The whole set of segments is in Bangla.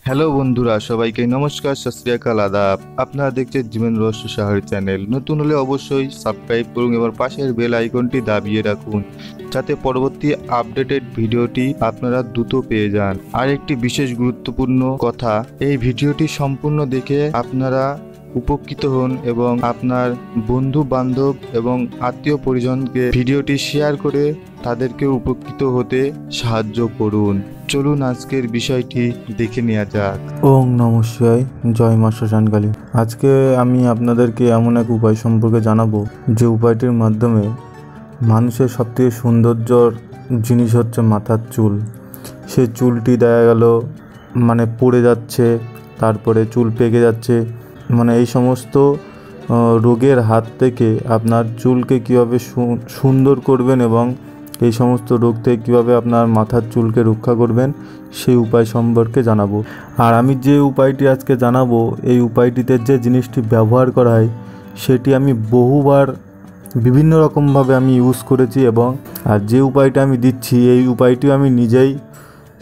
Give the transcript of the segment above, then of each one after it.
হ্যালো বন্ধুরা, সবাইকে নমস্কার, সত শ্রী আকাল, আদাব। আপনারা দেখছেন জীবন রহস্য শহর চ্যানেল। নতুন হলে অবশ্যই সাবস্ক্রাইব করুন এবং পাশের বেল আইকনটি দাবিয়ে রাখুন, যাতে পরবর্তী আপডেটেড ভিডিওটি আপনারা দ্রুত পেয়ে যান। আর একটি বিশেষ গুরুত্বপূর্ণ কথা, এই ভিডিওটি সম্পূর্ণ দেখে আপনারা উপকৃত হন এবং আপনার বন্ধু বান্ধব এবং আত্মীয় পরিজনকে ভিডিওটি শেয়ার করে তাদেরকে উপকৃত হতে সাহায্য করুন। চলুন আজকের বিষয়টি দেখে নেওয়া যাক। ওং নমঃ শিবায়, জয় মা শ্মশানকালী। আজকে আমি আপনাদেরকে এমন এক উপায় সম্পর্কে জানাবো, যে উপায়টির মাধ্যমে মানুষের সবথেকে সৌন্দর্যর জিনিস হচ্ছে মাথার চুল। সে চুলটি দেখা গেল পড়ে যাচ্ছে, তারপরে চুল পেকে যাচ্ছে, এই সমস্ত রোগের হাত থেকে আপনার চুলকে কীভাবে সুন্দর করবেন এবং এই সমস্ত রোগ থেকে কীভাবে আপনার মাথার চুলকে রক্ষা করবেন সেই উপায় সম্পর্কে জানাবো। আর আমি যে উপায়টি আজকে জানাবো, এই উপায়টিতে যে জিনিসটি ব্যবহার করা হয় সেটি আমি বহুবার বিভিন্ন রকমভাবে আমি ইউজ করেছি, এবং আর যে উপায়টা আমি দিচ্ছি এই উপায়টিও আমি নিজেই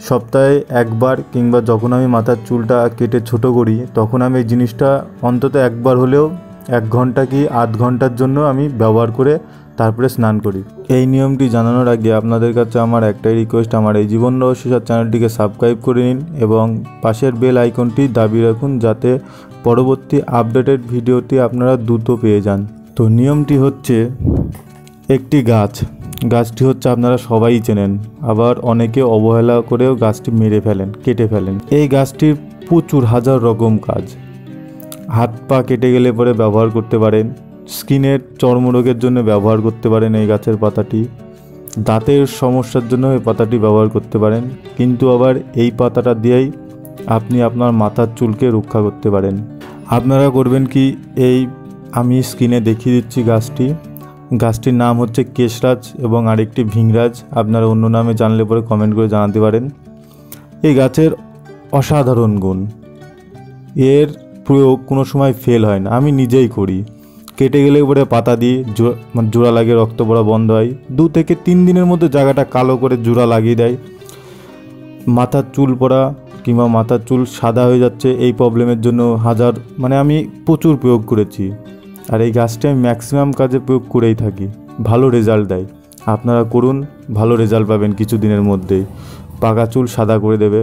সপ্তাহে একবার কিংবা যখন আমি মাথার চুলটা কেটে ছোট করি তখন আমি এই জিনিসটা অন্তত একবার হলেও 1 ঘন্টা কি আধ ঘন্টার জন্য আমি ব্যবহার করে তারপরে স্নান করি। এই নিয়মটি জানানোর আগে আপনাদের কাছে আমার একটাই রিকোয়েস্ট, আমার এই জীবন রহস্য চ্যানেলটিকে সাবস্ক্রাইব করে নিন এবং পাশের বেল আইকনটি দাবিয়ে রাখুন, যাতে পরবর্তী আপডেটেড ভিডিওটি আপনারা দ্রুত পেয়ে যান। তো নিয়মটি হচ্ছে, একটি গাছটি হচ্ছে আপনারা সবাই চেনেন, আবার অনেকে অবহেলা করেও গাছটি মেরে ফেলেন, কেটে ফেলেন। এই গাছটির প্রচুর হাজার রকম কাজ। হাত পা কেটে গেলে পরে ব্যবহার করতে পারেন, স্কিনের চর্মরোগের জন্য ব্যবহার করতে পারেন এই গাছের পাতাটি, দাঁতের সমস্যার জন্য এই পাতাটি ব্যবহার করতে পারেন, কিন্তু আবার এই পাতাটা দিয়েই আপনি আপনার মাথার চুলকে রক্ষা করতে পারেন। আপনারা করবেন কি, এই আমি স্ক্রিনে দেখিয়ে দিচ্ছি গাছটির নাম হচ্ছে কেশরাজ এবং আরেকটি ভিংরাজ। আপনারা অন্য নামে জানলে পরে কমেন্ট করে জানাতে পারেন। এই গাছের অসাধারণ গুণ, এর প্রয়োগ কোনো সময় ফেল হয় না। আমি নিজেই করি, কেটে গেলে পরে পাতা দিয়ে জোড়া লাগে, রক্ত পড়া বন্ধ হয়। 2 থেকে 3 দিনের মধ্যে জায়গাটা কালো করে জোড়া লাগিয়ে দেয়। মাথার চুল পড়া কিংবা মাথার চুল সাদা হয়ে যাচ্ছে, এই প্রবলেমের জন্য আমি প্রচুর প্রয়োগ করেছি। আর এই গাছটি আমি ম্যাক্সিমাম কাজে প্রয়োগ করেই থাকি, ভালো রেজাল্ট দেয়। আপনারা করুন, ভালো রেজাল্ট পাবেন কিছু দিনের মধ্যেই, পাকা চুল সাদা করে দেবে।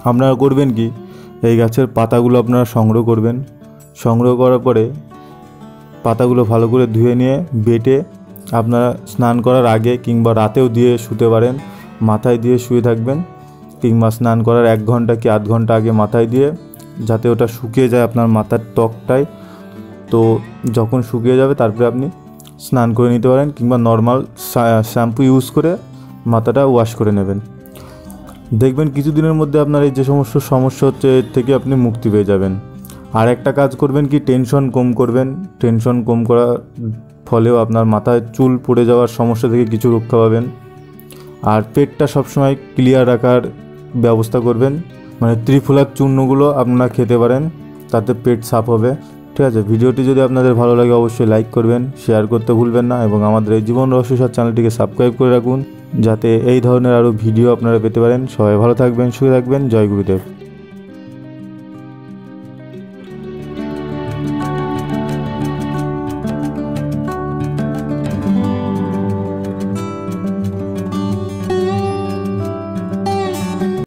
আপনারা করবেন কি, এই গাছের পাতাগুলো আপনারা সংগ্রহ করবেন। সংগ্রহ করার পরে পাতাগুলো ভালো করে ধুয়ে নিয়ে বেটে আপনারা স্নান করার আগে কিংবা রাতেও দিয়ে শুতে পারেন, মাথায় দিয়ে শুয়ে থাকবেন, কিংবা স্নান করার 1 ঘন্টা কি আধ ঘন্টা আগে মাথায় দিয়ে, যাতে ওটা শুকিয়ে যায় আপনার মাথার ত্বকটায়। তো যখন শুকিয়ে যাবে তারপরে আপনি স্নান করে নিতে পারেন, কিংবা নর্মাল শ্যাম্পু ইউজ করে মাথাটা ওয়াশ করে নেবেন। দেখবেন কিছুদিনের মধ্যে আপনার এই যে সমস্যা হচ্ছে এর থেকে আপনি মুক্তি পেয়ে যাবেন। আর একটা কাজ করবেন কি, টেনশন কম করবেন। টেনশন কম করার ফলেও আপনার মাথায় চুল পড়ে যাওয়ার সমস্যা থেকে কিছু রক্ষা পাবেন। আর পেটটা সবসময় ক্লিয়ার রাখার ব্যবস্থা করবেন, ত্রিফলার চূর্ণগুলো আপনারা খেতে পারেন, তাতে পেট সাফ হবে। ঠিক আছে, ভিডিওটি যদি আপনাদের ভালো লাগে অবশ্যই লাইক করবেন, শেয়ার করতে ভুলবেন না, এবং আমাদের এই জীবন রহস্য চ্যানেলটিকে সাবস্ক্রাইব করে রাখুন, যাতে এই ধরনের আরও ভিডিও আপনারা পেতে পারেন। সবাই ভালো থাকবেন, সুখে থাকবেন। জয় গুরুদেব।